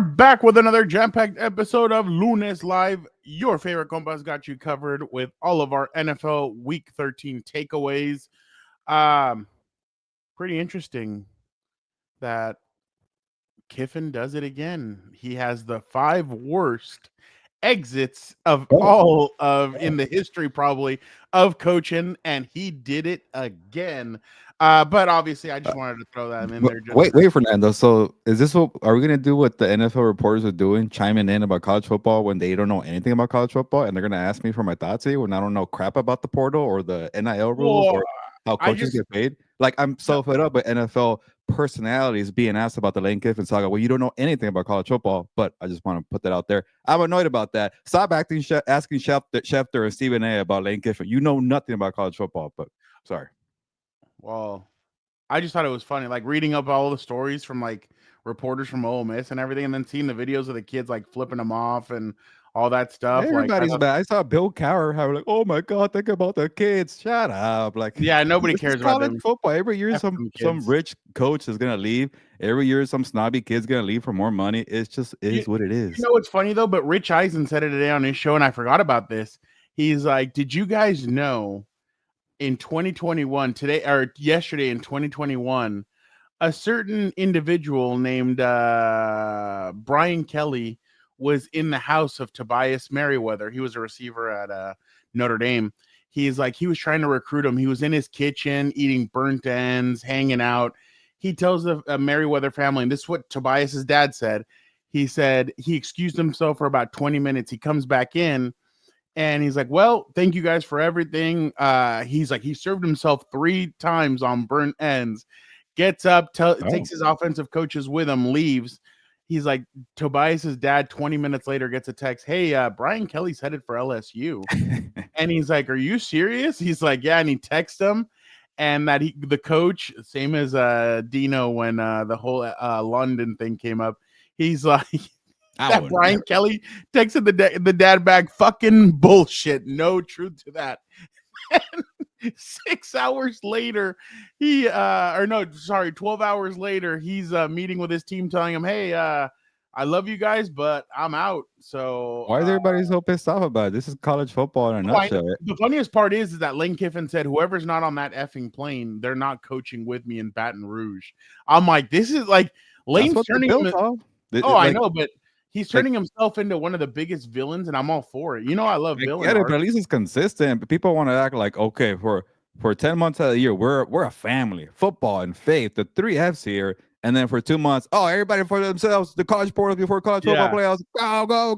back with another jam-packed episode of Lunes Live. Your favorite Compas got you covered with all of our NFL Week 13 takeaways. Um, Pretty interesting that Kiffin does it again. He has the 5 worst exits of all of in the history probably of coaching, and he did it again. But obviously, I just wanted to throw that in there. Wait, Fernando. So, is this what are we gonna do? What the NFL reporters are doing, chiming in about college football when they don't know anything about college football, and they're gonna ask me for my thoughts here when I don't know crap about the portal or the NIL rules Well, or how coaches get paid? Like, I'm so fed up with NFL personalities being asked about the Lane Kiffin saga. Well, you don't know anything about college football, but I just want to put that out there. I'm annoyed about that. Stop asking Schefter and Stephen A. about Lane Kiffin. You know nothing about college football, but sorry. Well, I just thought it was funny, like reading up all the stories from like reporters from Ole Miss and everything, and then seeing the videos of the kids like flipping them off and all that stuff. Everybody's bad. I saw Bill Cowher how like, oh my god, think about the kids. Shut up. Like, yeah, nobody cares about college football. Every year some rich coach is gonna leave. Every year some snobby kid's gonna leave for more money. It's just what it is. You know what's funny though? But Rich Eisen said it today on his show, and I forgot about this. He's like, did you guys know in 2021, today or yesterday in 2021, a certain individual named Brian Kelly was in the house of Tobias Merriweather. He was a receiver at Notre Dame. He's like, he was trying to recruit him. He was in his kitchen eating burnt ends, hanging out. He tells the Merriweather family, and this is what Tobias's dad said. He said he excused himself for about 20 minutes. He comes back in, and he's like, well, thank you guys for everything. He's like, he served himself 3 times on burnt ends. Gets up, takes his offensive coaches with him, leaves. He's like, Tobias's dad 20 minutes later gets a text, hey, Brian Kelly's headed for LSU. And he's like, are you serious? He's like, yeah. And he texts him, and that the coach, same as Dino when the whole London thing came up, he's like, that Brian Kelly texted the dad back, fucking bullshit. No truth to that. 6 hours later, 12 hours later, he's meeting with his team, telling him, hey, I love you guys, but I'm out. So why is everybody so pissed off about it? This is college football in a nutshell. The funniest part is that Lane Kiffin said, whoever's not on that effing plane, they're not coaching with me in Baton Rouge. I'm like, this is like Lane's turning I know, but he's turning himself into one of the biggest villains, and I'm all for it. You know, I love villains. Yeah, but at least it's consistent. But people want to act like, okay, for 10 months out of the year, we're a family. Football and faith, the 3 F's here. And then for 2 months, everybody for themselves, the college portal before college football playoffs,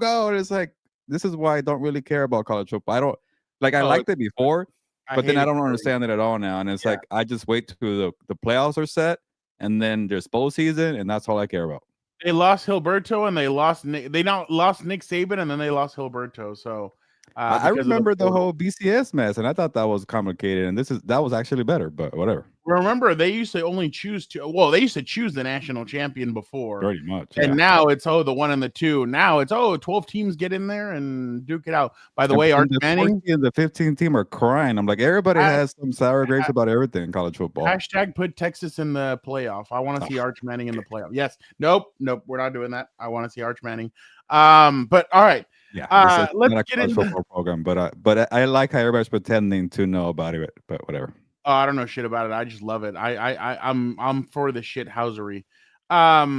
go. And it's like, this is why I don't really care about college football. I don't like, I liked it before, but then I don't understand it at all now. And it's like, I just wait till the playoffs are set, and then there's bowl season, and that's all I care about. They lost Hilberto, and they lost Nick Saban, and then they lost Hilberto. So I remember the whole BCS mess, and I thought that was complicated, and that was actually better, but whatever. Remember, they used to only choose they used to choose the national champion before. Pretty much. And now it's, the 1 and the 2. Now it's, 12 teams get in there and duke it out. By the way, Arch Manning and the 15 team are crying. I'm like, everybody has some sour grapes about everything in college football. # put Texas in the playoff. I want to see Arch Manning in the playoff. Yes. Nope. We're not doing that. I want to see Arch Manning. But all right. Yeah, let's get into the football program, but I like how everybody's pretending to know about it, but whatever. Oh, I don't know shit about it. I just love it. I'm for the shit housery. All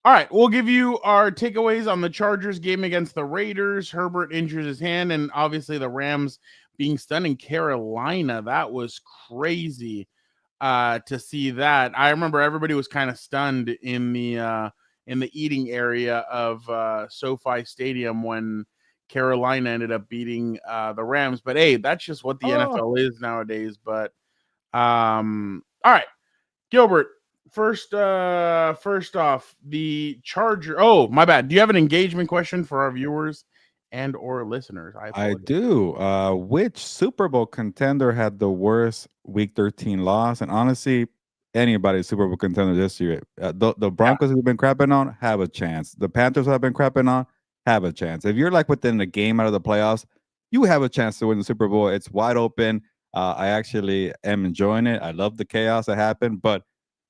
right, we'll give you our takeaways on the Chargers game against the Raiders. Herbert injures his hand, and obviously the Rams being stunned in Carolina. That was crazy to see that. I remember everybody was kind of stunned in the eating area of SoFi Stadium when Carolina ended up beating the Rams. But hey, that's just what the NFL is nowadays. But all right, Gilbert, first off, the Charger. Oh, my bad. Do you have an engagement question for our viewers and or listeners? I do. Which Super Bowl contender had the worst Week 13 loss? And honestly, anybody's Super Bowl contender this year. The Broncos who've been crapping on have a chance. The Panthers who have been crapping on have a chance. If you're like within a game out of the playoffs, you have a chance to win the Super Bowl. It's wide open. I actually am enjoying it. I love the chaos that happened, but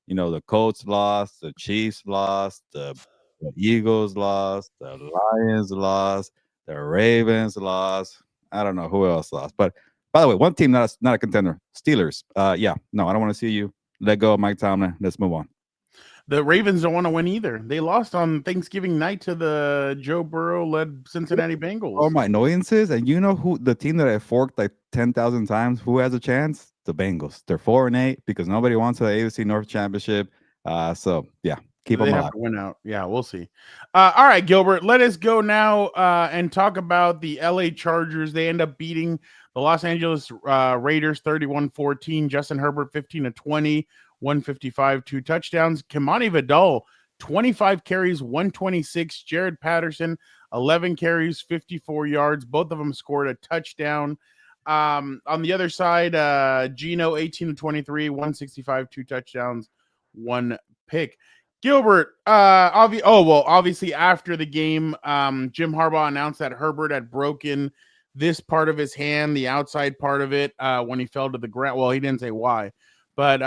the Colts lost, the Chiefs lost, the The Eagles lost. The Lions lost. The Ravens lost. I don't know who else lost. But by the way, one team not a contender. Steelers. Yeah. No, I don't want to see you let go of Mike Tomlin. Let's move on. The Ravens don't want to win either. They lost on Thanksgiving night to the Joe Burrow-led Cincinnati Bengals. All my annoyances, and you know who the team that I forked like 10,000 times, who has a chance? The Bengals. They're 4-8 because nobody wants the AFC North Championship. So yeah, keep them They alive. have to win out. Yeah, we'll see. All right, Gilbert, let us go now and talk about the LA Chargers. They end up beating the Los Angeles Raiders 31-14. Justin Herbert 15-20, 155, 2 touchdowns. Kimani Vidal 25 carries, 126. Jared Patterson 11 carries, 54 yards. Both of them scored a touchdown. On the other side, Gino 18-23, 165, 2 touchdowns, 1 pick. Gilbert, obviously after the game, Jim Harbaugh announced that Herbert had broken this part of his hand, the outside part of it, when he fell to the ground. Well, he didn't say why, but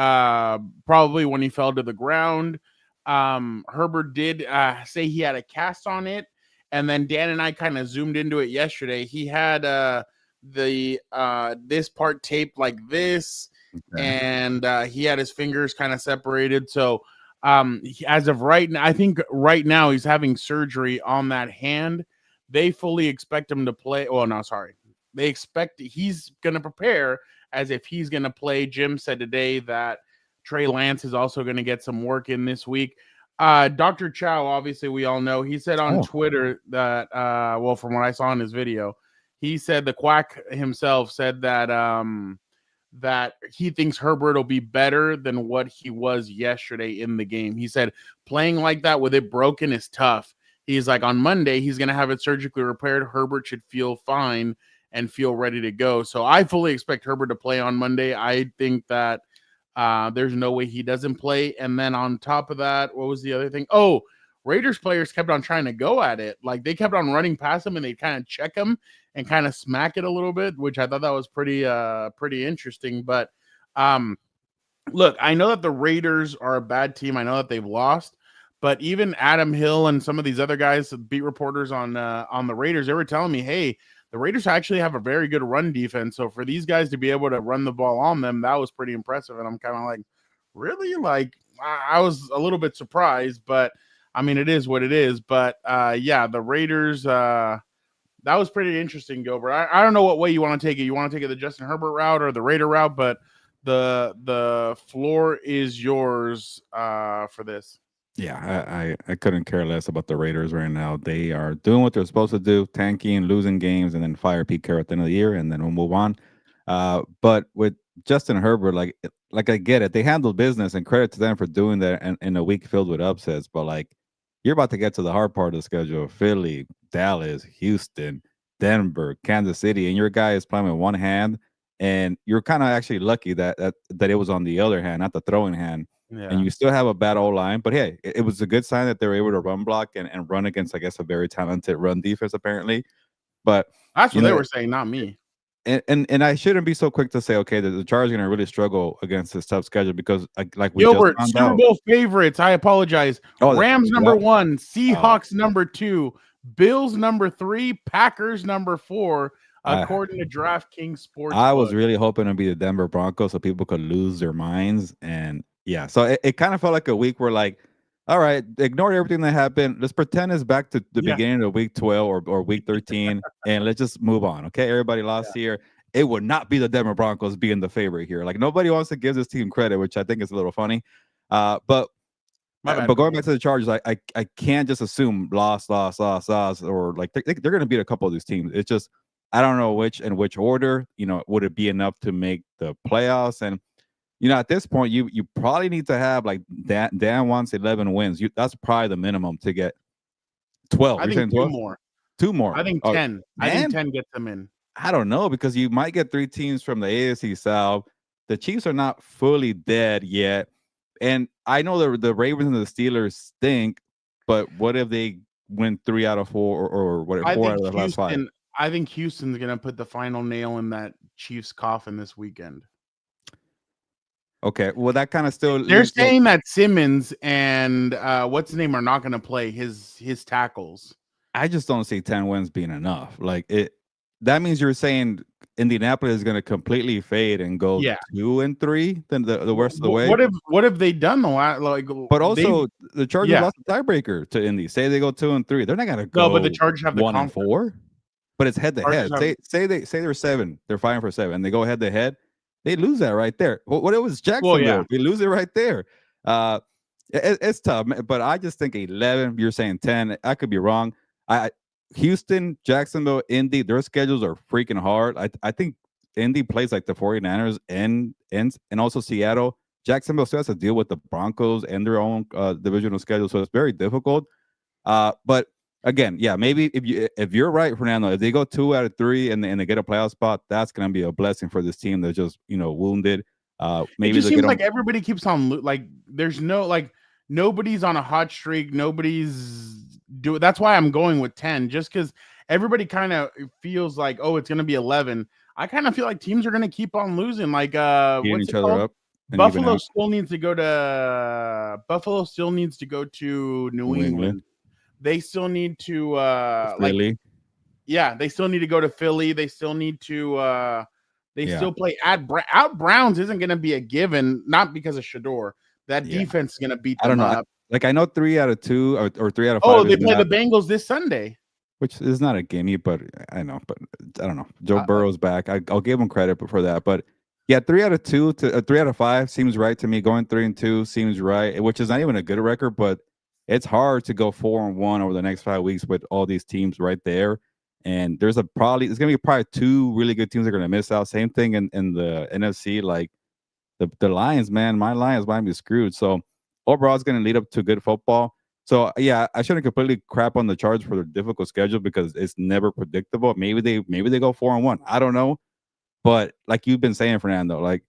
probably when he fell to the ground. Herbert did say he had a cast on it, and then Dan and I kind of zoomed into it yesterday. He had this part taped like this, and he had his fingers kind of separated. So as of right now, I think right now he's having surgery on that hand. They fully expect him to play. Oh, no, sorry. They expect he's going to prepare as if he's going to play. Jim said today that Trey Lance is also going to get some work in this week. Dr. Chow, obviously, we all know, he said on Twitter that, from what I saw in his video, he said the quack himself said that that he thinks Herbert will be better than what he was yesterday in the game. He said playing like that with it broken is tough. He's like, on Monday, he's going to have it surgically repaired. Herbert should feel fine and feel ready to go. So I fully expect Herbert to play on Monday. I think that there's no way he doesn't play. And then on top of that, what was the other thing? Oh, Raiders players kept on trying to go at it. Like they kept on running past him and they kind of check him and kind of smack it a little bit, which I thought that was pretty interesting. But look, I know that the Raiders are a bad team. I know that they've lost, but even Adam Hill and some of these other guys, beat reporters on the Raiders, they were telling me, hey, the Raiders actually have a very good run defense. So for these guys to be able to run the ball on them, that was pretty impressive. And I'm kind of like, really? Like I was a little bit surprised, but I mean, it is what it is. But yeah, the Raiders, that was pretty interesting, Gilbert. I don't know what way you want to take it. You want to take it the Justin Herbert route or the Raider route, but the floor is yours for this. Yeah, I couldn't care less about the Raiders right now. They are doing what they're supposed to do, tanking, losing games, and then fire Pete Carroll at the end of the year, and then we'll move on. But with Justin Herbert, like I get it. They handled business, and credit to them for doing that in a week filled with upsets. But like, you're about to get to the hard part of the schedule: Philly, Dallas, Houston, Denver, Kansas City, and your guy is playing with one hand, and you're kind of actually lucky that it was on the other hand, not the throwing hand. Yeah. And you still have a bad O-line, but hey, it was a good sign that they were able to run block and run against, I guess, a very talented run defense, apparently. But that's what they were saying, not me. And I shouldn't be so quick to say, okay, the Chargers are going to really struggle against this tough schedule because, like we Gilbert, just Super Bowl favorites. I apologize. Rams number 1, Seahawks number 2, Bills number 3, Packers number 4. According to DraftKings Sports, I was really hoping to be the Denver Broncos so people could lose their minds. And yeah, so it kind of felt like a week where, like, all right, ignore everything that happened. Let's pretend it's back to the beginning of week 12 or week 13, and let's just move on. Okay, everybody lost here. It would not be the Denver Broncos being the favorite here. Like, nobody wants to give this team credit, which I think is a little funny. But going back to the Chargers, I can't just assume loss, or like they're going to beat a couple of these teams. It's just, I don't know which order. Would it be enough to make the playoffs? And at this point, you probably need to have, like, Dan wants 11 wins. That's probably the minimum to get 12. I think 2 more. 2 more. I think 10. I think 10 gets them in. I don't know, because you might get 3 teams from the AFC South. The Chiefs are not fully dead yet. And I know the Ravens and the Steelers stink, but what if they win 3 out of 4 or what? 4 out of the last 5? I think Houston's going to put the final nail in that Chiefs coffin this weekend. Okay, well that kind of still They're leaves. saying that Simmons and what's his name are not going to play his tackles. I just don't see 10 wins being enough. Like it, that means you're saying Indianapolis is going to completely fade and go Yeah. 2-3, then the rest of the way. What have they done the last But they also, the Chargers lost a tiebreaker to Indy. Say they go 2-3, they're not going to No, but the go Chargers have the 1-4. But it's head to head. Chargers Say they're 7, they're fighting for 7, and they go head to head. They lose that right there. What it was Well, Jacksonville. yeah. They lose it right there. It's tough, but I just think 11. You're saying 10. I could be wrong. Houston, Jacksonville, Indy, their schedules are freaking hard. I think Indy plays like the 49ers and also Seattle. Jacksonville still has to deal with the Broncos and their own divisional schedule, so it's very difficult. But again, yeah, maybe if you're right, Fernando, if they go 2 out of 3 and they get a playoff spot, that's going to be a blessing for this team that's just wounded. Maybe it just seems like everybody keeps on like there's no like nobody's on a hot streak. Nobody's do it. That's why I'm going with 10, just because everybody kind of feels like, oh, it's going to be 11. I kind of feel like teams are going to keep on losing. Like, what's each it other called? up. Buffalo still needs to go to New England. They still need to Philly. They still need to go to Philly. They still need to still play out Browns isn't going to be a given, not because of Shador. That defense is going to beat them up. I know 3 out of 2 or 3 out of 5. Oh, they play the Bengals this Sunday, which is not a gimme, but I know. But I don't know. Joe Burrow's back. I'll give him credit for that. But yeah, 3 out of 2 to 3 out of 5 seems right to me. Going 3-2 seems right, which is not even a good record, but it's hard to go 4-1 over the next 5 weeks with all these teams right there. And there's going to be probably 2 really good teams that are going to miss out. Same thing in the NFC, like the Lions, man. My Lions might be screwed. So overall, it's going to lead up to good football. So yeah, I shouldn't completely crap on the Chargers for their difficult schedule because it's never predictable. Maybe they go 4-1. I don't know. But like you've been saying, Fernando, like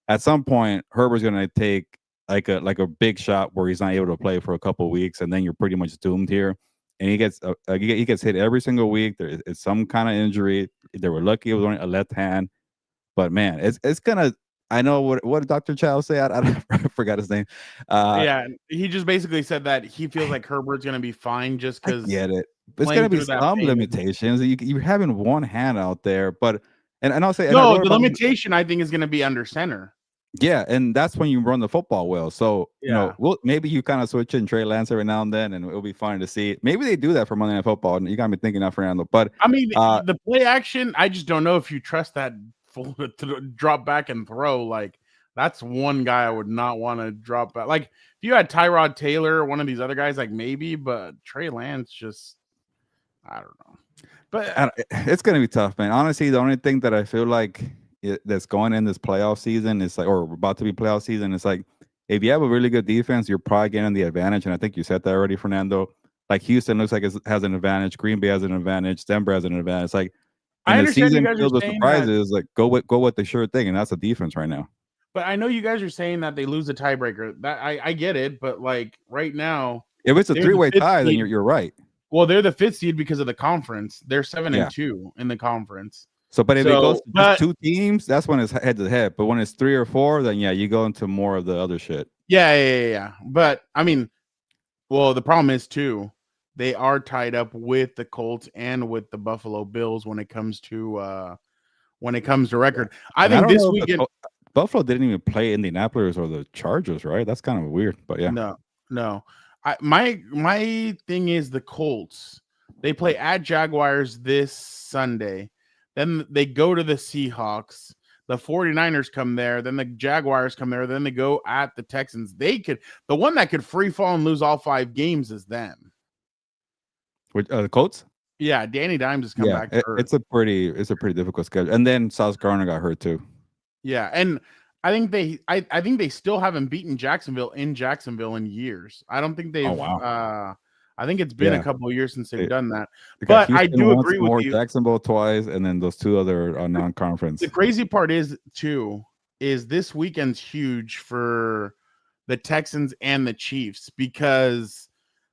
at some point, Herbert's going to take like a big shot where he's not able to play for a couple of weeks, and then you're pretty much doomed here. And he gets hit every single week. There is some kind of injury. They were lucky it was only a left hand, but man, it's gonna. I know what did Dr. Chow say? I forgot his name. He just basically said that he feels like Herbert's gonna be fine just because. Get it. But it's gonna be some limitations. You're having one hand out there, but and I'll say no. The limitation I think is gonna be under center. Yeah, and that's when you run the football well. So maybe you kind of switch in Trey Lance every now and then, and it'll be fun to see. Maybe they do that for Monday Night Football, and you got me thinking that, Fernando. But I mean, the play action, I just don't know if you trust that full to drop back and throw. Like that's one guy I would not want to drop back. Like if you had Tyrod Taylor or one of these other guys, like maybe, but Trey Lance just, I don't know. But it's gonna be tough, man. Honestly, the only thing that I feel like that's going in this playoff season is like, or about to be playoff season, it's like if you have a really good defense, you're probably getting the advantage. And I think you said that already, Fernando. Like Houston looks like it has an advantage, Green Bay has an advantage, Denver has an advantage. It's like in the season filled with surprises, like go with the sure thing, and that's the defense right now. But I know you guys are saying that they lose the tiebreaker. That I get it, but like right now, if it's a 3-way tie, then you're right. Well, they're the 5th seed because of the conference. They're 7-2 in the conference. So, but if it goes to just 2 teams, that's when it's head to head. But when it's 3 or 4, then you go into more of the other shit. Yeah. But I mean, well, the problem is too, they are tied up with the Colts and with the Buffalo Bills when it comes to record. I think this weekend Buffalo didn't even play Indianapolis or the Chargers, right? That's kind of weird. But yeah, no. My thing is the Colts. They play at Jaguars this Sunday. Then they go to the Seahawks. The 49ers come there. Then the Jaguars come there. Then they go at the Texans. The one that could free fall and lose all 5 games is them. With the Colts? Yeah, Danny Dimes has come back. It's a pretty difficult schedule. And then Sauce Gardner got hurt too. Yeah, and I think they still haven't beaten Jacksonville in years. I don't think they've. Oh, wow. I think it's been a couple of years since they've done that. But Houston, I do agree with you. Jacksonville twice, and then those 2 other non-conference. The crazy part is this weekend's huge for the Texans and the Chiefs because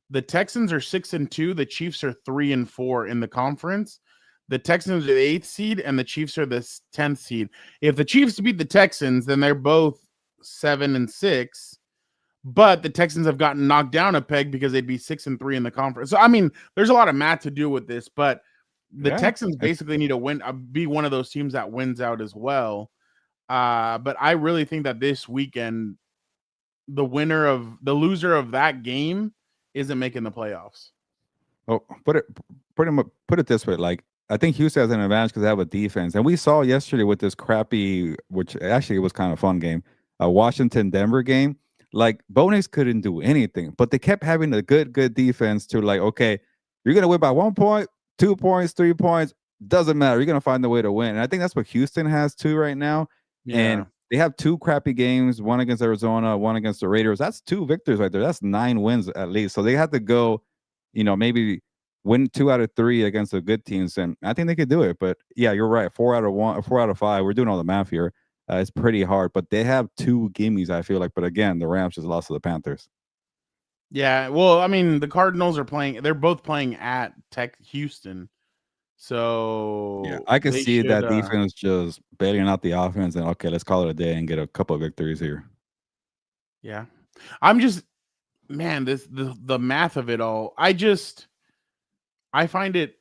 the Texans are 6-2, the Chiefs are 3-4 in the conference. The Texans are the 8th seed, and the Chiefs are the 10th seed. If the Chiefs beat the Texans, then they're both 7-6, but the Texans have gotten knocked down a peg because they'd be 6-3 in the conference. So I mean, there's a lot of math to do with this, but the Texans basically need to win, be one of those teams that wins out as well. But I really think that this weekend, the loser of that game isn't making the playoffs. Oh, put it this way. Like, I think Houston has an advantage because they have a defense. And we saw yesterday with this crappy, which actually was kind of a fun game, a Washington-Denver game. Like, Bo Nix couldn't do anything, but they kept having a good defense to like, okay, you're going to win by 1 point, 2 points, 3 points. Doesn't matter. You're going to find a way to win. And I think that's what Houston has too right now. Yeah. And they have 2 crappy games, one against Arizona, one against the Raiders. That's 2 victories right there. That's 9 wins at least. So they have to go, maybe win 2 out of 3 against the good teams. And I think they could do it. But yeah, you're right. 4 out of 5. We're doing all the math here. It's pretty hard, but they have 2 gimmies, I feel like. But again, the Rams just lost to the Panthers. Yeah, well, I mean, the Cardinals are playing. They're both playing at Houston. So yeah, I can see that defense just bailing out the offense, and okay, let's call it a day and get a couple of victories here. Yeah, I'm just, man, the math of it all. I find it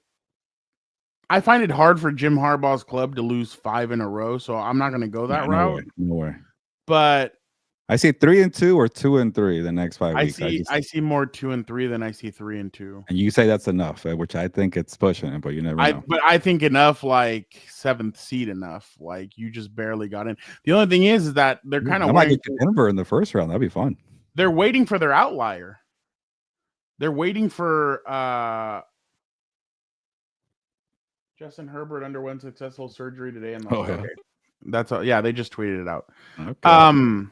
hard for Jim Harbaugh's club to lose 5 in a row, so I'm not going to go that route. No way. But I see 3-2 or 2-3 the next 5 weeks. I see more 2-3 than I see 3-2. And you say that's enough, which I think it's pushing it, but you never know. But I think enough, like 7th seed enough. Like you just barely got in. The only thing is that they're kind of waiting for Denver in the first round. That'd be fun. They're waiting for their outlier. They're waiting for Justin Herbert underwent successful surgery today. That's all. Yeah, they just tweeted it out. Okay.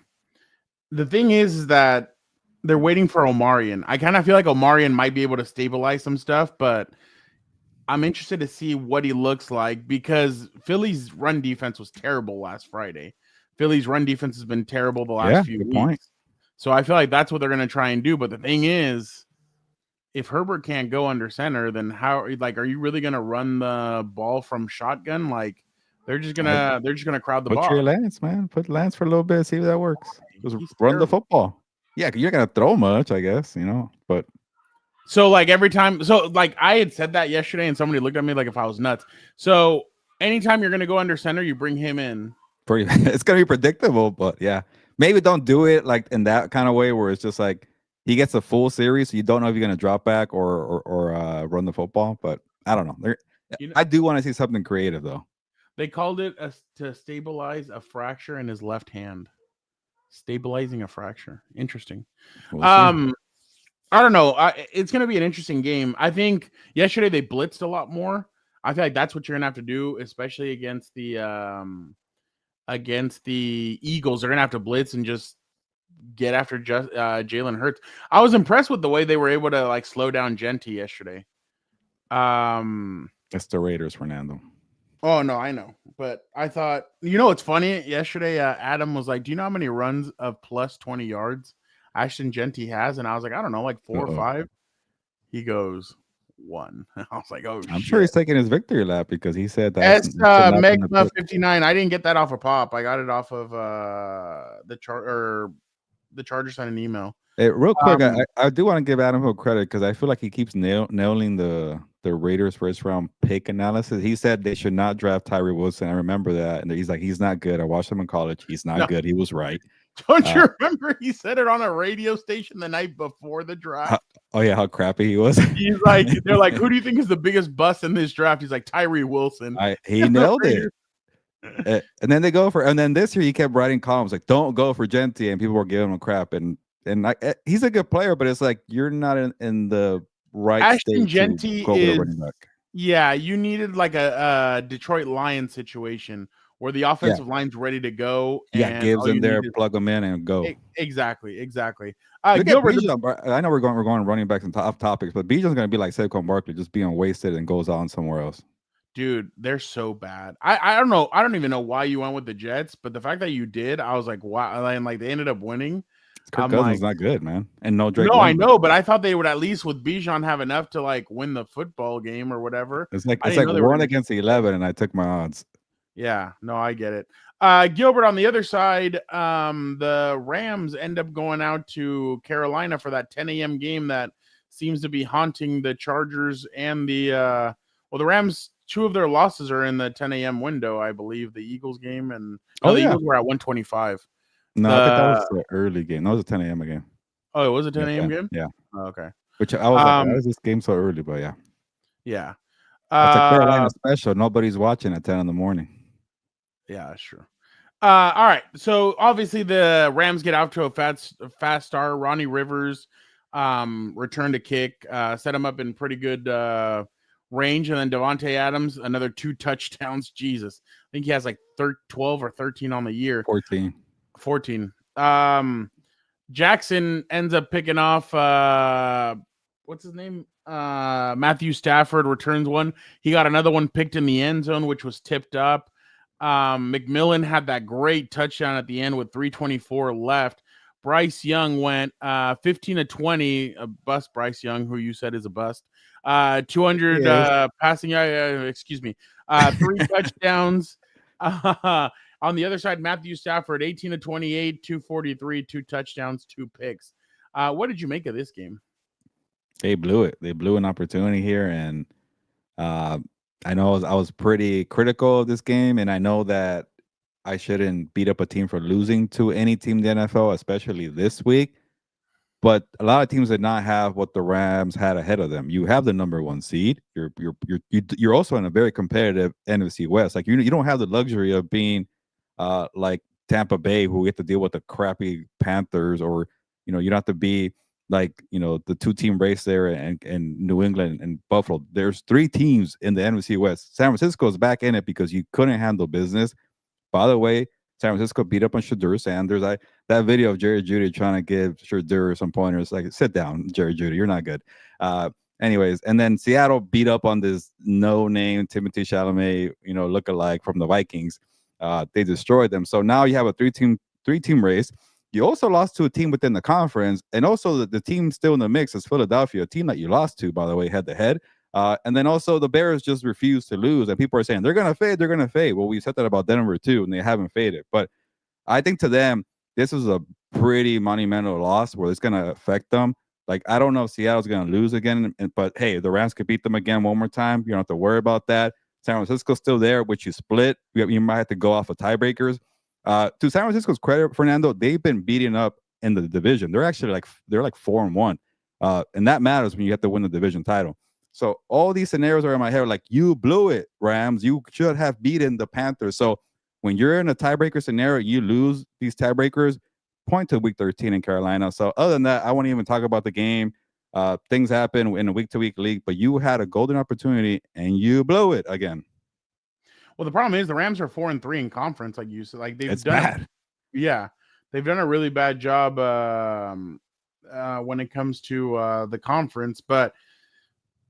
The thing is that they're waiting for Omarion. I kind of feel like Omarion might be able to stabilize some stuff, but I'm interested to see what he looks like because Philly's run defense was terrible last Friday. Philly's run defense has been terrible the last few weeks. Point. So I feel like that's what they're going to try and do. But the thing is, if Herbert can't go under center, then are you really going to run the ball from shotgun? Like they're just gonna crowd the ball. Put your Lance, man. Put Lance for a little bit, see if that works. Just run the football. Yeah, you're gonna throw much, I guess, but so like every time, so like I had said that yesterday, and somebody looked at me like if I was nuts. So anytime you're gonna go under center, you bring him in. It's gonna be predictable, but yeah, maybe don't do it like in that kind of way where it's just like he gets a full series, so you don't know if you're gonna drop back or run the football. But I don't know. I do want to see something creative though. They called it to stabilize a fracture in his left hand. Stabilizing a fracture. Interesting. I don't know. It's going to be an interesting game. I think yesterday they blitzed a lot more. I feel like that's what you're going to have to do, especially against the Eagles. They're going to have to blitz and just get after Jalen Hurts. I was impressed with the way they were able to like slow down Genty yesterday. That's the Raiders, Fernando. Oh, no, I know. But I thought, it's funny. Yesterday, Adam was like, do you know how many runs of plus 20 yards Ashton Genty has? And I was like, I don't know, like 4 or 5. He goes, 1. I was like, oh, I'm sure he's taking his victory lap because he said that. That's Megma 59. I didn't get that off of Pop. I got it off of the Chargers sent an email. Hey, real quick, I do want to give Adam credit because I feel like he keeps nailing the Raiders first round pick analysis. He said they should not draft Tyree Wilson. I remember that, and he's like, he's not good. I watched him in college. He's not good. He was right. Don't you remember he said it on a radio station the night before the draft? How crappy he was. He's like, they're like, who do you think is the biggest bust in this draft? He's like, Tyree Wilson. He nailed it. And then and then this year he kept writing columns like, don't go for Genty, and people were giving him crap. And he's a good player, but it's like you're not in the right Ashton Genty is running back. Yeah, you needed like a Detroit Lions situation where the offensive line's ready to go. Yeah, Gibbs in there, plug them in, and go. Exactly. Gilbert, I know we're going running backs and off topics, but Bijan's going to be like Saquon Barkley, just being wasted and goes on somewhere else. Dude, they're so bad. I don't know. I don't even know why you went with the Jets, but the fact that you did, I was like, wow. And like they ended up winning. Kirk Cousins not good, man. And no Drake. No, London. I know, but I thought they would at least with Bijan have enough to like win the football game or whatever. It's like 1 against 11, and I took my odds. Yeah, no, I get it. Gilbert, on the other side, the Rams end up going out to Carolina for that 10 a.m. game that seems to be haunting the Chargers and the Rams. Two of their losses are in the 10 a.m. window, I believe. The Eagles game and the Eagles were at 125. No, I think that was the early game. That was a 10 a.m. game. Oh, it was a 10 a.m. game? Yeah. Oh, okay. Which I was like, why is this game so early? But yeah. Yeah. It's a Carolina special. Nobody's watching at 10 in the morning. Yeah, sure. All right. So obviously the Rams get out to a fast start. Ronnie Rivers returned a kick, set him up in pretty good range, and then Devontae Adams, another 2 touchdowns. Jesus. I think he has like 12 or 13 on the year. 14. Jackson ends up picking off what's his name? Matthew Stafford returns one. He got another one picked in the end zone, which was tipped up. McMillan had that great touchdown at the end with 3:24 left. Bryce Young went 15 to 20. A bust, Bryce Young, who you said is a bust. 200 passing. Excuse me. 3 touchdowns. On the other side, Matthew Stafford, 18 to 28, 243, 2 touchdowns, 2 picks. What did you make of this game? They blew it. They blew an opportunity here, and I know I was pretty critical of this game, and I know that I shouldn't beat up a team for losing to any team in the NFL, especially this week. But a lot of teams did not have what the Rams had ahead of them. You have the number 1 seed. You're also in a very competitive NFC West. Like you don't have the luxury of being like Tampa Bay, who get to deal with the crappy Panthers, or you don't have to be like the 2-team race there and New England and Buffalo. There's 3 teams in the NFC West. San Francisco's back in it because you couldn't handle business. By the way, San Francisco beat up on Shadur Sanders. That video of Jerry Jeudy trying to give Shadur some pointers, like, sit down, Jerry Jeudy, you're not good. Anyways, and then Seattle beat up on this no-name Timothy Chalamet, lookalike from the Vikings. They destroyed them. So now you have a three-team race. You also lost to a team within the conference, and also the team still in the mix is Philadelphia, a team that you lost to, by the way, head-to-head. And then also the Bears just refuse to lose, and people are saying they're going to fade. Well, we said that about Denver too, and they haven't faded. But I think to them, this is a pretty monumental loss where it's going to affect them. Like, I don't know if Seattle's going to lose again, but hey, the Rams could beat them again one more time. You don't have to worry about that. San Francisco's still there, which you split. You might have to go off of tiebreakers. To San Francisco's credit, Fernando, they've been beating up in the division. They're actually like 4-1, and that matters when you have to win the division title. So all these scenarios are in my head, like, you blew it, Rams. You should have beaten the Panthers. So when you're in a tiebreaker scenario, you lose these tiebreakers, point to week 13 in Carolina. So other than that, I won't even talk about the game. Things happen in a week-to-week league, but you had a golden opportunity and you blew it again. Well, the problem is the Rams are 4-3 in conference, like you said. Like it's bad. They've done a really bad job when it comes to the conference. But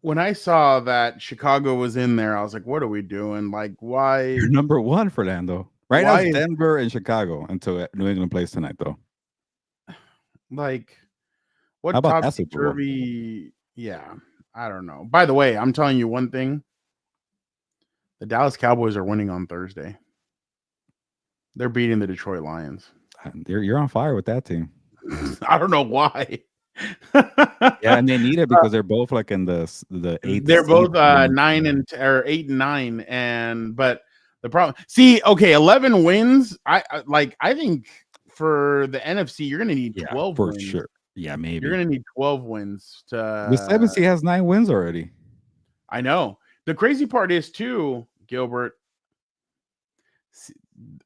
when I saw that Chicago was in there, I was like, what are we doing? Like, why? You're number 1, Fernando. Right now it's Denver and Chicago until New England plays tonight, though. Like, what topsy-turvy? Yeah, I don't know. By the way, I'm telling you one thing. The Dallas Cowboys are winning on Thursday. They're beating the Detroit Lions. You're on fire with that team. I don't know why. Yeah, and they need it because they're both like in the 8th. They're both 8 and 9, but the problem. See, okay, 11 wins. I think for the NFC, you're going to need 12 for wins. Sure. Yeah, maybe you're going to need 12 wins to. The 7th has 9 wins already. I know. The crazy part is too, Gilbert.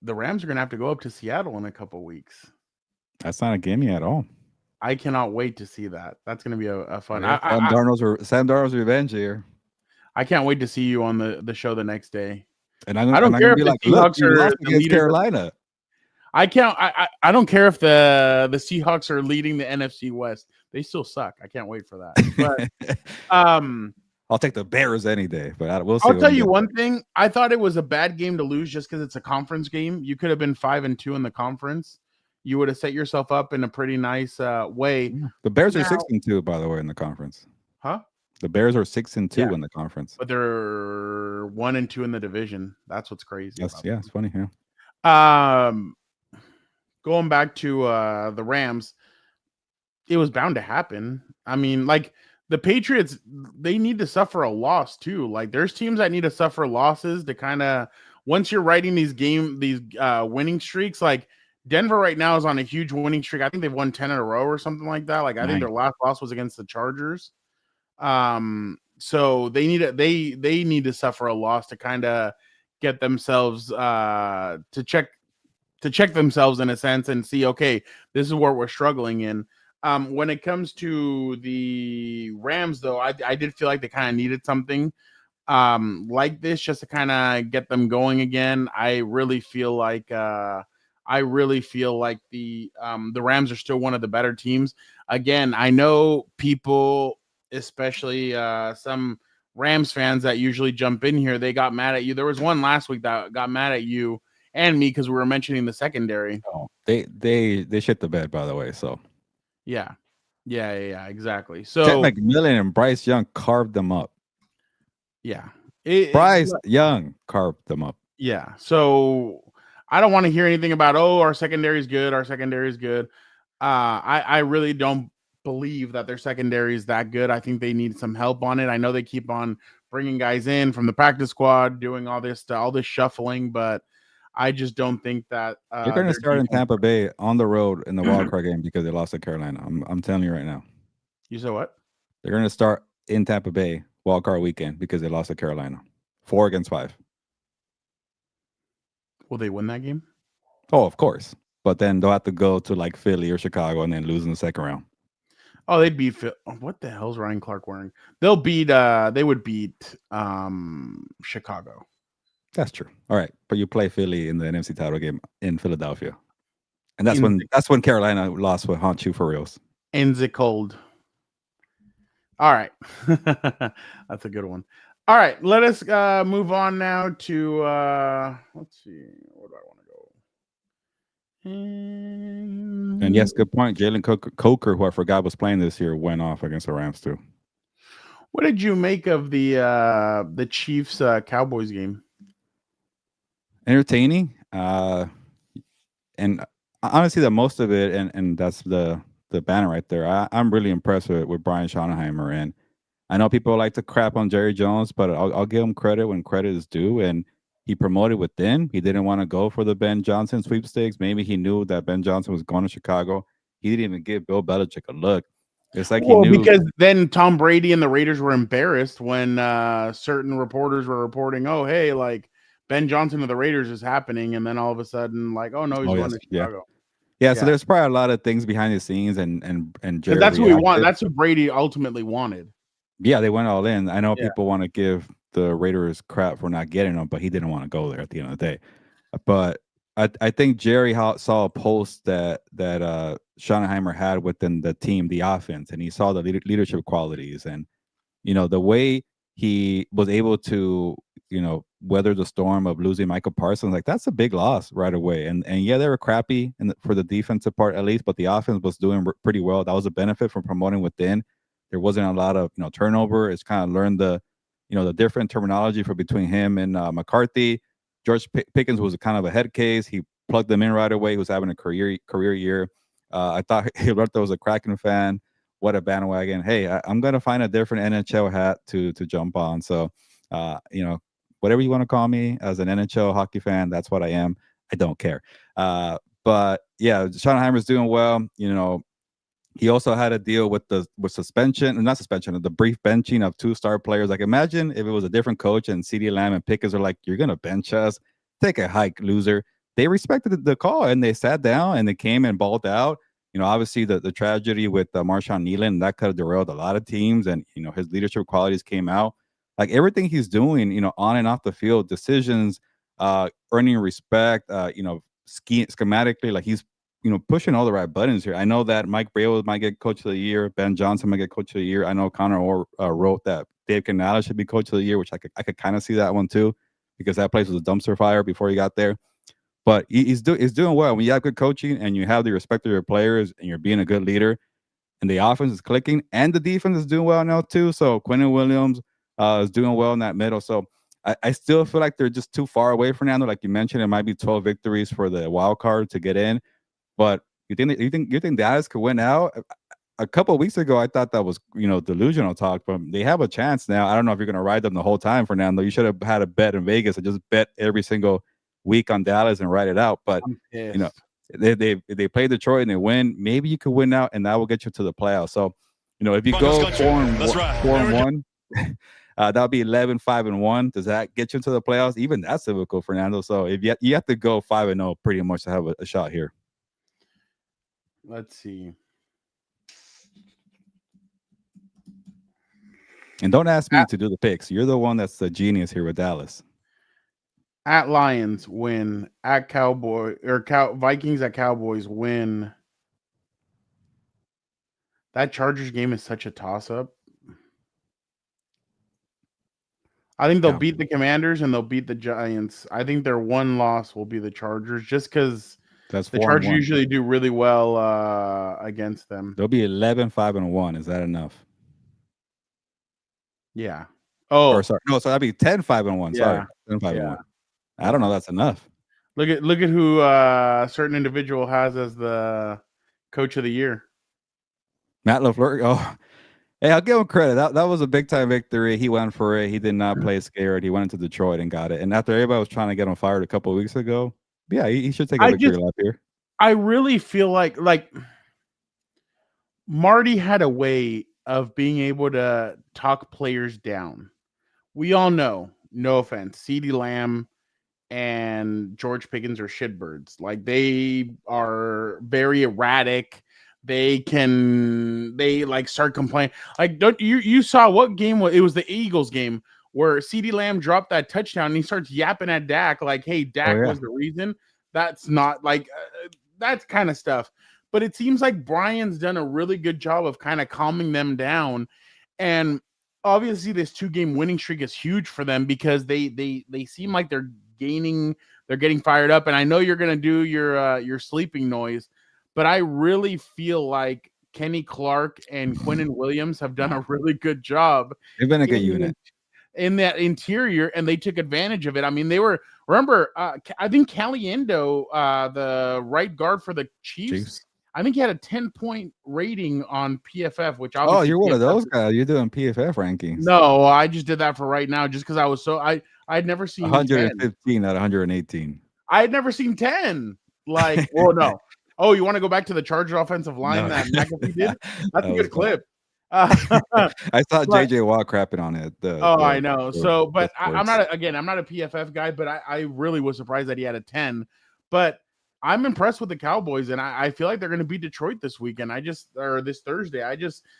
The Rams are going to have to go up to Seattle in a couple weeks. That's not a gimme at all. I cannot wait to see that. That's going to be a fun. Sam Darnold's revenge here. I can't wait to see you on the show the next day. And I don't care if the Seahawks are against Carolina. I don't care if the Seahawks are leading the NFC West. They still suck. I can't wait for that. But I'll take the Bears any day. But we'll see. I'll tell you one thing. I thought it was a bad game to lose just because it's a conference game. You could have been 5-2 in the conference. You would have set yourself up in a pretty nice way. The Bears are 6-2, by the way, in the conference. Huh? The Bears are 6-2 Yeah. in the conference. But they're 1-2 in the division. That's what's crazy. Yes, yeah, it's funny. Yeah. Going back to the Rams, it was bound to happen. I mean, like the Patriots, they need to suffer a loss too. Like there's teams that need to suffer losses to kind of once you're writing these winning streaks. Like Denver right now is on a huge winning streak. I think they've won 10 in a row or something like that. Like I think their last loss was against the Chargers. So they need to suffer a loss to kind of get themselves to check themselves in a sense and see, okay, this is where we're struggling in. When it comes to the Rams, though, I did feel like they kind of needed something like this just to kind of get them going again. I really feel like the Rams are still one of the better teams. Again, I know people, especially some Rams fans that usually jump in here, they got mad at you. There was one last week that got mad at you and me because we were mentioning the secondary. Oh, they shit the bed, by the way. So yeah, exactly. So Ted McMillan and Bryce Young carved them up. Yeah, Bryce Young carved them up. Yeah, so I don't want to hear anything about our secondary is good. Our secondary is good. I really don't believe that their secondary is that good. I think they need some help on it. I know they keep on bringing guys in from the practice squad, doing all this shuffling, but I just don't think that they're going to start in Tampa Bay on the road in the wild card game because they lost to Carolina. I'm telling you right now. You said what? They're going to start in Tampa Bay wild card weekend because they lost to Carolina. 4-5. Will they win that game? Oh, of course. But then they'll have to go to like Philly or Chicago and then lose in the second round. Oh, they'd beat Phil. What the hell's Ryan Clark wearing? They would beat Chicago. That's true. All right, but you play Philly in the NFC title game in Philadelphia, and that's when Carolina lost with Hunt you for reals. In the cold. All right, that's a good one. All right, let us move on now to let's see, where do I want to go? And yes, good point. Jalen Coker, who I forgot was playing this year, went off against the Rams too. What did you make of the Chiefs Cowboys game? Entertaining, and honestly, the most of it, and that's the banner right there. I'm really impressed with Brian Schottenheimer, and I know people like to crap on Jerry Jones, but I'll give him credit when credit is due. And he promoted within. He didn't want to go for the Ben Johnson sweepstakes. Maybe he knew that Ben Johnson was going to Chicago. He didn't even give Bill Belichick a look. It's like he knew, because then Tom Brady and the Raiders were embarrassed when certain reporters were reporting, "Oh, hey, like." Ben Johnson of the Raiders is happening, and then all of a sudden, like, oh no, he's going to Chicago. Yeah, so there's probably a lot of things behind the scenes, and Jerry that's what we want. That's what Brady ultimately wanted. Yeah, they went all in. I know people want to give the Raiders crap for not getting him, but he didn't want to go there at the end of the day. But I think Jerry saw a post that Schottenheimer had within the team, the offense, and he saw the leadership qualities, and the way he was able to weather the storm of losing Michael Parsons. Like, that's a big loss right away. And yeah, they were crappy for the defensive part at least, but the offense was doing pretty well. That was a benefit from promoting within. There wasn't a lot of turnover. It's kind of learned the different terminology for between him and McCarthy. George Pickens was kind of a head case. He plugged them in right away. He was having a career year. I thought Gilberto was a Kraken fan. What a bandwagon. Hey, I'm going to find a different NHL hat to jump on. So, whatever you want to call me as an NHL hockey fan, that's what I am. I don't care. But yeah, Schottenheimer's doing well. He also had a deal with the brief benching of 2-star players. Like, imagine if it was a different coach and CeeDee Lamb and Pickens are like, "You're going to bench us? Take a hike, loser." They respected the call and they sat down and they came and balled out. Obviously the tragedy with Marshawn Nealon, that could have derailed a lot of teams, and his leadership qualities came out. Like, everything he's doing, on and off the field, decisions, earning respect, schematically, like he's pushing all the right buttons here. I know that Mike Brable might get coach of the year, Ben Johnson might get coach of the year. I know Connor Orr wrote that Dave Canales should be coach of the year, which I could kind of see that one too, because that place was a dumpster fire before he got there. But he's doing well. When you have good coaching and you have the respect of your players and you're being a good leader, and the offense is clicking, and the defense is doing well now too. So Quentin Williams is doing well in that middle. So I still feel like they're just too far away, Fernando. Like you mentioned, it might be 12 victories for the wild card to get in. But you think Dallas could win out? A couple of weeks ago, I thought that was delusional talk, but they have a chance now. I don't know if you're going to ride them the whole time, Fernando. You should have had a bet in Vegas and just bet every single week on Dallas and ride it out. But they play Detroit and they win. Maybe you could win out, and that will get you to the playoffs. So if you go 4-1, that'll be 11-5-1. Does that get you into the playoffs? Even that's difficult, Fernando. So if you have to go 5-0 pretty much to have a shot here. Let's see. And don't ask me to do the picks. You're the one that's the genius here with Dallas. At Lions win. At Vikings at Cowboys win. That Chargers game is such a toss-up. I think they'll beat the Commanders and they'll beat the Giants. I think their one loss will be the Chargers, just because the Chargers usually do really well against them. They'll be 11-5-1. Is that enough? Yeah. Oh, sorry. No, so that'd be 10-5-1. Yeah. Sorry, 10-5-1. I don't know. That's enough. Look at who a certain individual has as the coach of the year. Matt LaFleur. Oh, hey, I'll give him credit. That was a big time victory. He went for it. He did not play scared. He went into Detroit and got it. And after everybody was trying to get him fired a couple of weeks ago, yeah, he should take a victory lap here. I really feel like Marty had a way of being able to talk players down. We all know, no offense, CeeDee Lamb and George Pickens are shitbirds. Like, they are very erratic. They start complaining. Like, you saw what game was it? Was the Eagles game where CeeDee Lamb dropped that touchdown and he starts yapping at Dak like, hey, Dak was the reason. That's not like that's kind of stuff. But it seems like Brian's done a really good job of kind of calming them down. And obviously this 2-game winning streak is huge for them because they seem like they're getting fired up. And I know you're going to do your sleeping noise, but I really feel like Kenny Clark and Quinnen Williams have done a really good job. They've been a good unit in that interior, and they took advantage of it. I mean, remember, I think Caliendo, the right guard for the Chiefs. I think he had a 10-point rating on PFF, which obviously you're one of those guys. You're doing PFF rankings. No, I just did that for right now, just because I was I'd never seen 115 10. Out of 118. I had never seen 10. Like, well, no. Oh, you want to go back to the Charger offensive line that McAfee did? That's a good clip. I saw JJ Watt crapping on it. I know. So, but I'm not a PFF guy, but I really was surprised that he had a 10. But I'm impressed with the Cowboys, and I feel like they're going to beat Detroit this weekend. This Thursday.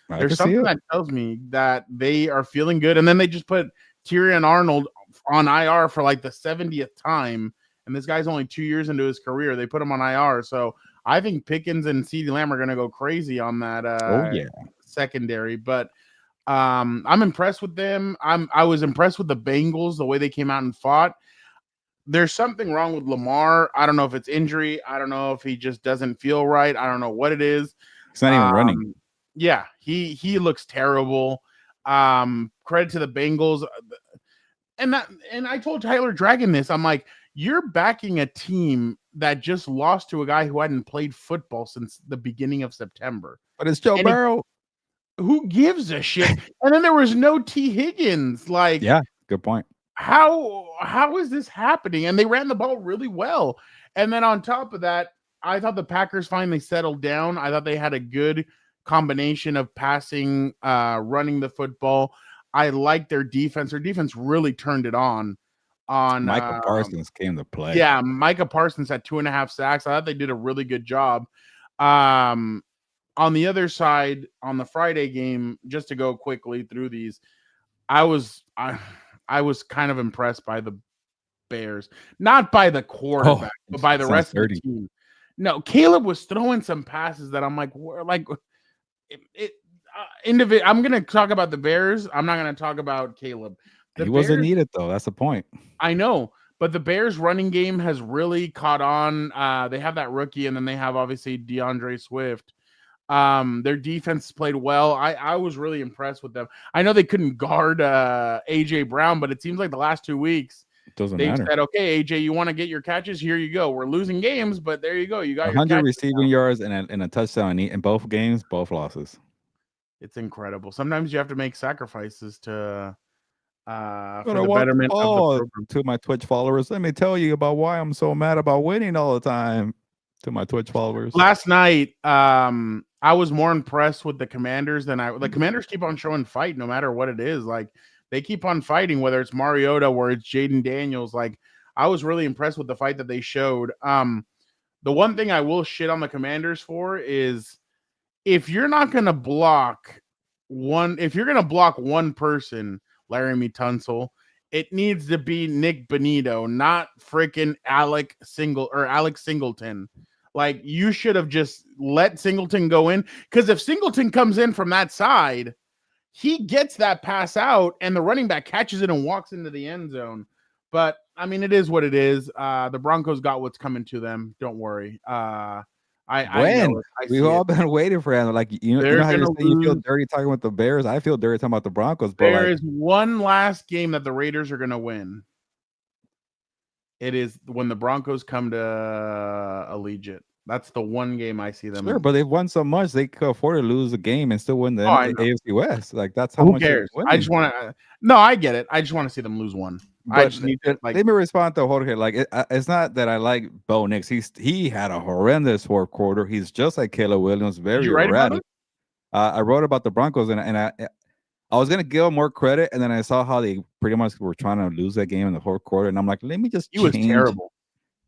There's something that tells me that they are feeling good. And then they just put Tyrion Arnold on IR for like the 70th time. And this guy's only 2 years into his career. They put him on IR. So I think Pickens and CeeDee Lamb are going to go crazy on that secondary. But I'm impressed with them. I was impressed with the Bengals, the way they came out and fought. There's something wrong with Lamar. I don't know if it's injury. I don't know if he just doesn't feel right. I don't know what it is. He's not even running. Yeah, he looks terrible. Credit to the Bengals. And I told Tyler Dragon this. I'm like, you're backing a team that just lost to a guy who hadn't played football since the beginning of September. But it's Joe Burrow. Who gives a shit? And then there was no T. Higgins. Like, yeah, good point. How is this happening? And they ran the ball really well. And then on top of that, I thought the Packers finally settled down. I thought they had a good combination of passing, running the football. I liked their defense. Their defense really turned it on. Micah Parsons came to play. Yeah, Micah Parsons had 2.5 sacks. I thought they did a really good job. On the other side, on the Friday game, just to go quickly through these, I was kind of impressed by the Bears, not by the quarterback, but by the rest of the team. No, Caleb was throwing some passes that I'm like, I'm going to talk about the Bears. I'm not going to talk about Caleb. He wasn't needed, though. That's the point. I know, but the Bears running game has really caught on. They have that rookie, and then they have obviously DeAndre Swift. Their defense played well. I was really impressed with them. I know they couldn't guard AJ Brown, but it seems like the last 2 weeks Doesn't they've matter. said, okay, AJ, you want to get your catches? Here you go. We're losing games, but there you go. You got your 100 catches receiving now. yards and a touchdown in both games, both losses. It's incredible. Sometimes you have to make sacrifices to for But I the want the betterment of the ball. program. To my Twitch followers, let me tell you about why I'm so mad about winning all the time. To my Twitch followers. Last night, I was more impressed with the Commanders than the Commanders keep on showing fight no matter what it is. Like they keep on fighting, whether it's Mariota or it's Jaden Daniels. Like I was really impressed with the fight that they showed. The one thing I will shit on the Commanders for is if you're not gonna block one person, Laramie Tunsil, it needs to be Nick Bonito, not freaking Alex Singleton. Like you should have just let Singleton go in, because if Singleton comes in from that side, he gets that pass out and the running back catches it and walks into the end zone. But I mean, it is what it is. The Broncos got what's coming to them. Don't worry. I know it. We've all been waiting for him. Like you know how you're saying you feel dirty talking about the Bears. I feel dirty talking about the Broncos. But there is one last game that the Raiders are gonna win. It is when the Broncos come to Allegiant. That's the one game I see them. Sure, but they've won so much they could afford to lose a game and still win the AFC West. Like that's how Who much. cares? I just want to. No, I get it. I just want to see them lose one. But I just need to. Let me respond to Jorge. Like it's not that I like Bo Nix. He had a horrendous fourth quarter. He's just like Caleb Williams, very erratic. I wrote about the Broncos and I was gonna give him more credit, and then I saw how they pretty much were trying to lose that game in the fourth quarter, and I'm like, let me just. He was terrible.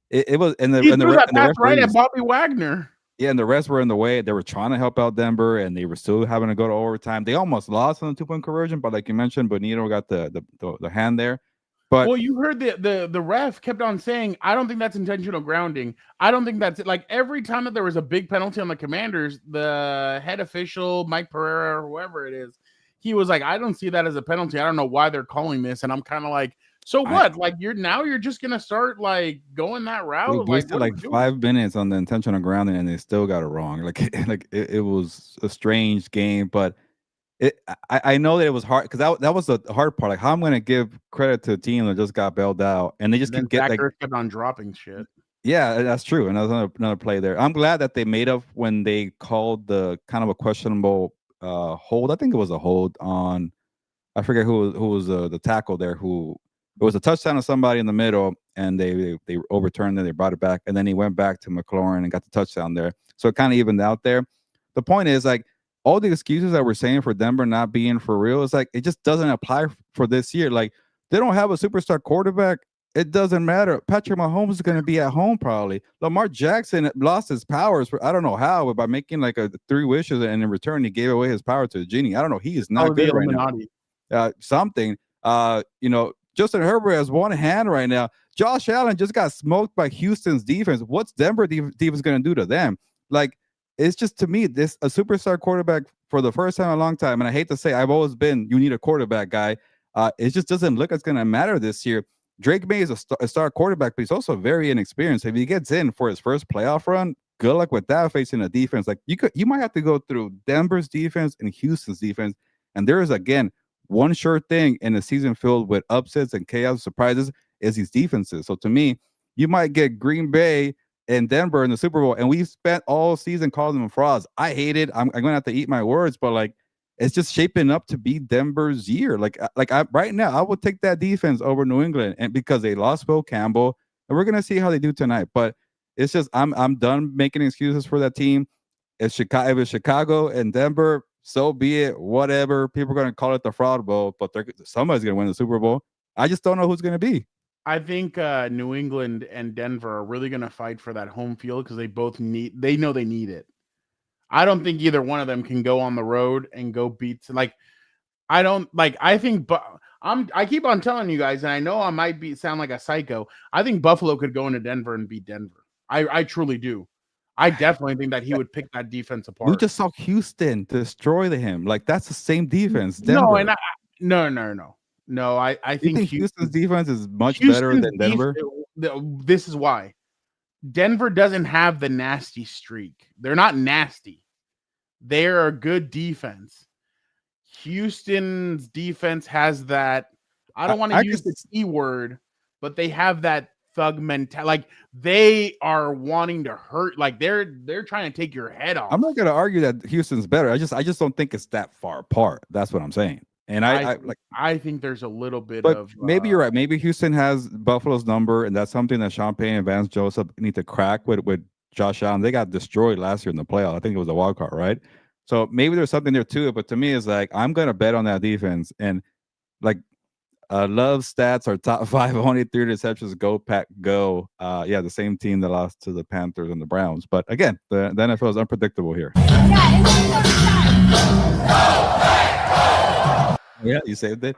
It was, and he threw that pass right at Bobby Wagner. Yeah, and the rest were in the way. They were trying to help out Denver, and they were still having to go to overtime. They almost lost on the 2-point conversion, but like you mentioned, Bonito got the hand there. But well, you heard the ref kept on saying, I don't think that's intentional grounding. I don't think that's it. Like every time that there was a big penalty on the Commanders, the head official, Mike Pereira, or whoever it is, he was like, I don't see that as a penalty. I don't know why they're calling this. And I'm kind of like, so what? Like you're just gonna start like going that route? We wasted like 5 minutes on the intentional grounding, and they still got it wrong. Like it was a strange game, but I know that it was hard because that was the hard part. Like how I'm gonna give credit to a team that just got bailed out, and they just kept kept on dropping shit. Yeah, that's true. And that's another play there. I'm glad that they made up when they called the kind of a questionable hold. I think it was a hold on. I forget who was the tackle there. It was a touchdown of somebody in the middle, and they overturned it. They brought it back, and then he went back to McLaurin and got the touchdown there. So it kind of evened out there. The point is, like, all the excuses that we're saying for Denver not being for real, is like it just doesn't apply for this year. Like they don't have a superstar quarterback. It doesn't matter. Patrick Mahomes is going to be at home probably. Lamar Jackson lost his powers I don't know how, but by making like 3 wishes, and in return he gave away his power to the genie. I don't know. He is not good right now. Something. Justin Herbert has one hand right now. Josh Allen just got smoked by Houston's defense. What's Denver defense going to do to them? Like, it's just, to me, this a superstar quarterback for the first time in a long time. And I hate to say, I've always been, you need a quarterback guy. It just doesn't look like it's going to matter this year. Drake May is a star quarterback, but he's also very inexperienced. If he gets in for his first playoff run, good luck with that facing a defense. Like you might have to go through Denver's defense and Houston's defense. And there is, again, one sure thing in a season filled with upsets and chaos surprises is these defenses. So to me, you might get Green Bay and Denver in the Super Bowl, and we've spent all season calling them frauds. I hate it. I'm going to have to eat my words, but like it's just shaping up to be Denver's year. Right now, I would take that defense over New England, and because they lost Will Campbell, and we're going to see how they do tonight. But it's just I'm done making excuses for that team. If it's Chicago and Denver, so be it. Whatever. People are going to call it the fraud bowl, but somebody's going to win the Super Bowl. I just don't know who's going to be. I think New England and Denver are really going to fight for that home field because they know they need it. I don't think either one of them can go on the road and go beat. I keep on telling you guys, and I know I might sound like a psycho. I think Buffalo could go into Denver and beat Denver. I truly do. I definitely think that he would pick that defense apart. We just saw Houston destroy him. Like that's the same defense. Denver. No. I think Houston's defense is much better than Denver. This is why Denver doesn't have the nasty streak. They're not nasty. They're a good defense. Houston's defense has that. I don't want to use the T word, but they have that thug mentality. Like they are wanting to hurt. Like they're trying to take your head off. I'm not going to argue that Houston's better. I just don't think it's that far apart. That's what I'm saying. And I think there's a little bit but of. Maybe you're right. Maybe Houston has Buffalo's number, and that's something that Sean Payton and Vance Joseph need to crack with Josh Allen. They got destroyed last year in the playoff. I think it was a wild card, right? So maybe there's something there too. But to me, it's like I'm going to bet on that defense. And like Love stats are top 5, only 3 receptions. Go Pack, go! Yeah, the same team that lost to the Panthers and the Browns. But again, the NFL is unpredictable here. Yeah, you saved it.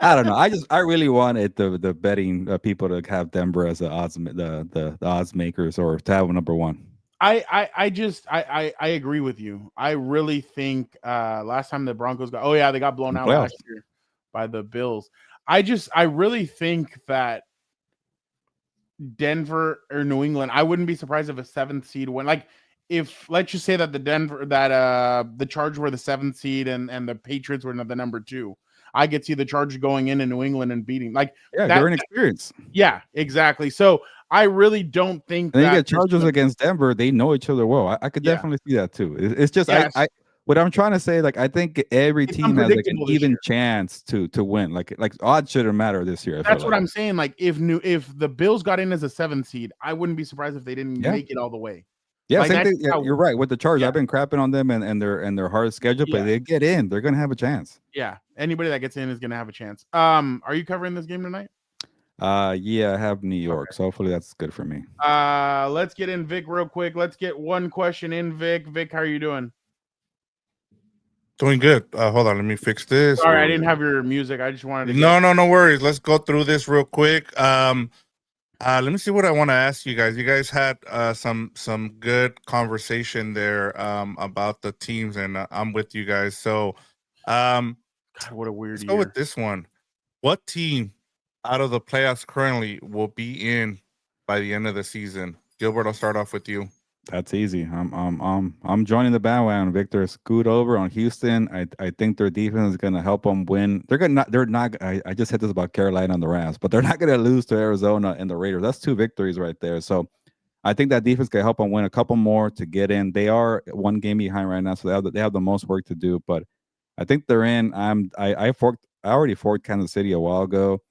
I don't know. I really wanted the betting people to have Denver as the odds makers, or to have number one. I agree with you. I really think last time the Broncos they got blown out last year by the Bills. I really think that Denver or New England, I wouldn't be surprised if a 7th seed win. Like if let's just say that the Chargers were the 7th seed and the Patriots were the number 2. I could see the Chargers going in New England and beating they're inexperienced. Yeah, exactly. So I really don't think that you get Chargers against Denver. They know each other well. I could definitely see that too. It's just what I'm trying to say. Like I think every team has like an even chance to win. Like odds shouldn't matter this year. That's what I'm saying. Like if the Bills got in as a 7th seed, I wouldn't be surprised if they didn't make it all the way. Yeah, same thing. Yeah, you're right with the Chargers. I've been crapping on them and their hard schedule, but they get in, they're gonna have a chance. Yeah, anybody that gets in is gonna have a chance. Are you covering this game tonight? Yeah, I have New York, so hopefully that's good for me. Let's get in Vic real quick. Let's get one question in, Vic. Vic, how are you doing? Doing good. Hold on, let me fix this. Sorry, I didn't have your music. I just wanted to. No worries. Let's go through this real quick. Let me see what I want to ask you guys. You guys had some good conversation there about the teams, and I'm with you guys. So, God, what a weird. Let's go with this one. What team out of the playoffs currently will be in by the end of the season? Gilbert, I'll start off with you. That's easy. I'm joining the bandwagon. Victor, scoot over on Houston. I think their defense is going to help them win. They're not. I just said this about Carolina and the Rams, but they're not going to lose to Arizona and the Raiders. That's 2 victories right there. So I think that defense can help them win a couple more to get in. They are 1 game behind right now, so they have the most work to do. But I think they're in. I already forked Kansas City a while ago.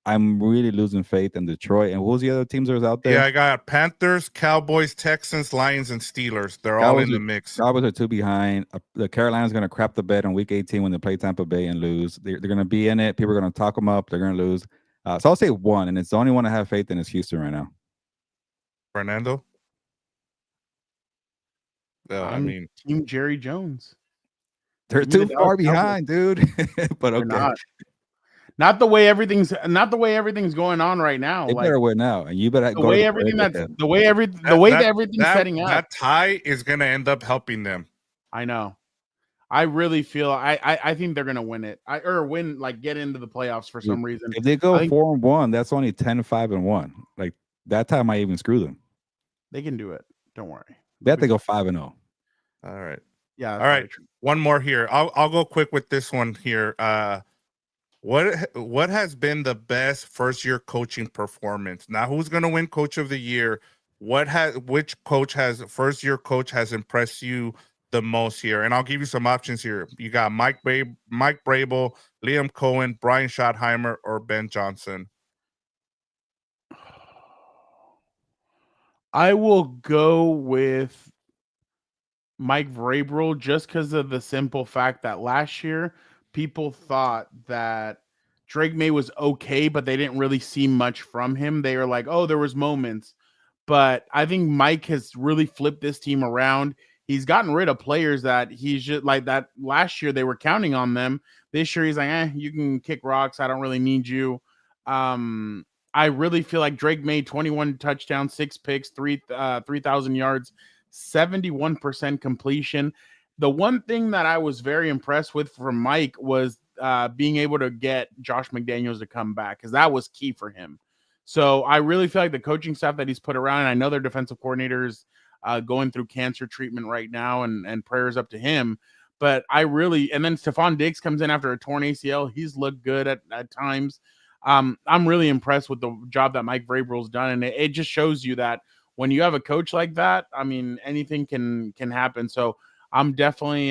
I'm really losing faith in Detroit. And who's the other teams that are out there? Yeah, I got Panthers, Cowboys, Texans, Lions, and Steelers. They're all in the mix. Cowboys are 2 behind. The Carolina's going to crap the bed on Week 18 when they play Tampa Bay and lose. They're going to be in it. People are going to talk them up. They're going to lose. So I'll say 1, and it's the only one I have faith in is Houston right now. Fernando? I mean, Team Jerry Jones. They're too far behind, dude. But okay. Not the way everything's going on right now. They better win now, and you better the way everything's setting up. That tie is going to end up helping them. I know. I really feel I think they're going to win it. Get into the playoffs for some reason. If they go 4-1, that's only 10-5-1. Like that time might even screw them. They can do it. Don't worry. They have to go 5-0. All right. Yeah. All right. One more here. I'll go quick with this one here. What has been the best first-year coaching performance? Now, who's going to win Coach of the Year? Which first-year coach has impressed you the most here? And I'll give you some options here. You got Mike Brable, Liam Cohen, Brian Schottenheimer, or Ben Johnson. I will go with Mike Vrabel just because of the simple fact that last year people thought that Drake May was okay, but they didn't really see much from him. They were like, oh, there was moments. But I think Mike has really flipped this team around. He's gotten rid of players that he's just like that last year they were counting on them. This year he's like, you can kick rocks. I don't really need you. I really feel like Drake May, 21 touchdowns, 6 picks, 3,000 yards, 71% completion. The one thing that I was very impressed with from Mike was being able to get Josh McDaniels to come back because that was key for him. So I really feel like the coaching staff that he's put around, and I know their defensive coordinators going through cancer treatment right now, and prayers up to him. But and then Stephon Diggs comes in after a torn ACL. He's looked good at times. I'm really impressed with the job that Mike Vrabel's done, and it just shows you that when you have a coach like that, I mean, anything can happen. So I'm definitely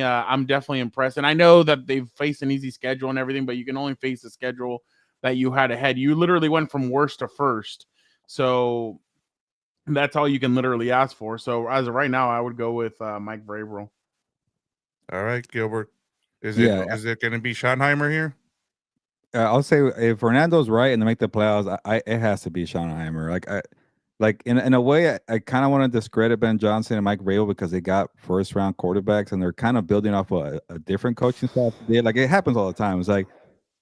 impressed, and I know that they've faced an easy schedule and everything, but you can only face the schedule that you had ahead. You literally went from worst to first, so that's all you can literally ask for. So as of right now, I would go with Mike Vrabel. All right, Gilbert. Is it going to be Schottenheimer here? I'll say if Fernando's right and they make the playoffs, it has to be Schottenheimer. Like in a way, I kind of want to discredit Ben Johnson and Mike Vrabel because they got first round quarterbacks and they're kind of building off a different coaching staff. Like it happens all the time. It's like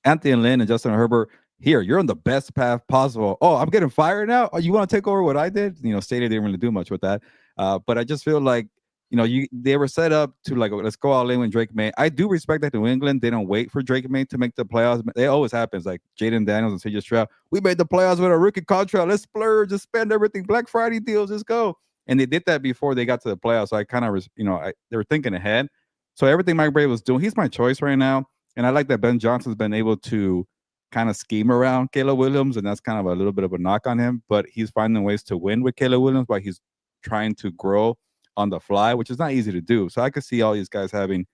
Anthony Lynn and Justin Herbert. Here, you're on the best path possible. Oh, I'm getting fired now. Oh, you want to take over what I did? Stadium didn't really do much with that. But I just feel like they were set up to like, let's go all in with Drake May. I do respect that New England didn't wait for Drake May to make the playoffs. It always happens. Like Jaden Daniels and CJ Stroud, we made the playoffs with a rookie contract. Let's splurge, just spend everything. Black Friday deals, just go. And they did that before they got to the playoffs. So I kind of, they were thinking ahead. So everything Mike Vrabel was doing, he's my choice right now. And I like that Ben Johnson's been able to kind of scheme around Caleb Williams, and that's kind of a little bit of a knock on him. But he's finding ways to win with Caleb Williams, but he's trying to grow on the fly, which is not easy to do. So I could see all these guys having,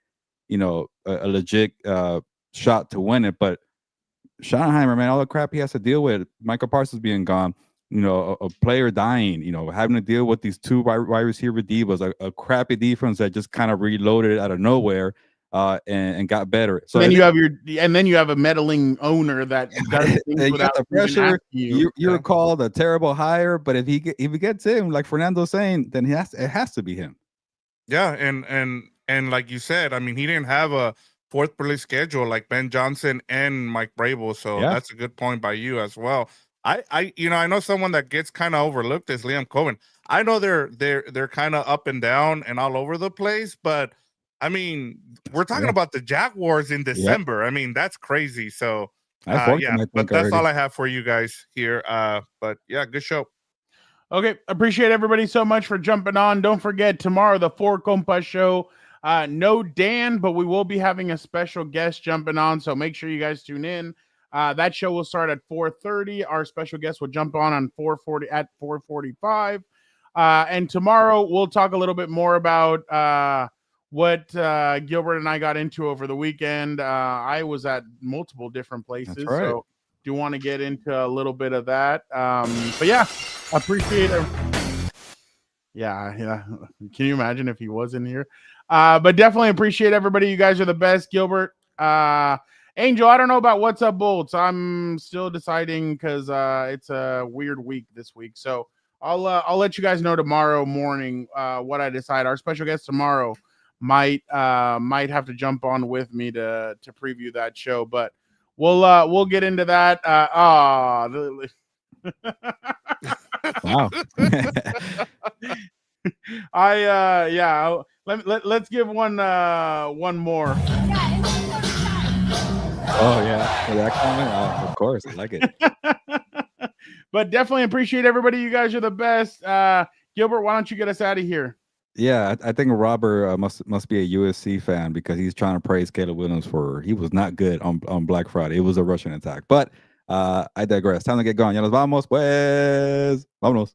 a legit shot to win it. But Schottenheimer, man, all the crap he has to deal with, Michael Parsons being gone, a player dying, having to deal with these two wide receiver divas, a crappy defense that just kind of reloaded out of nowhere. And got better. So then you have a meddling owner that does things without the pressure. You're called a terrible hire, but if he gets in, like Fernando's saying, then it has to be him. Yeah, and like you said, I mean, he didn't have a fourth place schedule like Ben Johnson and Mike Vrabel, so that's a good point by you as well. I know someone that gets kind of overlooked is Liam Cohen. I know they're kind of up and down and all over the place, but I mean, we're talking about the Jaguars in December. I mean, that's crazy. So, but that's all I have for you guys here. But yeah, good show. Okay, appreciate everybody so much for jumping on. Don't forget, tomorrow, the 4 Compas show. No Dan, but we will be having a special guest jumping on, so make sure you guys tune in. That show will start at 4:30. Our special guest will jump on 4:40 at 4:45. And tomorrow, we'll talk a little bit more about what Gilbert and I got into over the weekend. I was at multiple different places, so do want to get into a little bit of that. But yeah, appreciate it. Yeah. Can you imagine if he was in here? But definitely appreciate everybody. You guys are the best. Gilbert, Angel, I don't know about What's Up Bolts. I'm still deciding because it's a weird week this week. So I'll let you guys know tomorrow morning what I decide. Our special guest tomorrow might have to jump on with me to preview that show, but we'll get into that. Wow. Let's give one more. Oh yeah, for that comment, of course, I like it. But definitely appreciate everybody. You guys are the best. Gilbert, why don't you get us out of here? Yeah, I think Robert must be a USC fan because he's trying to praise Caleb Williams he was not good on Black Friday. It was a Russian attack. But I digress. Time to get going. Ya nos vamos, pues. Vámonos.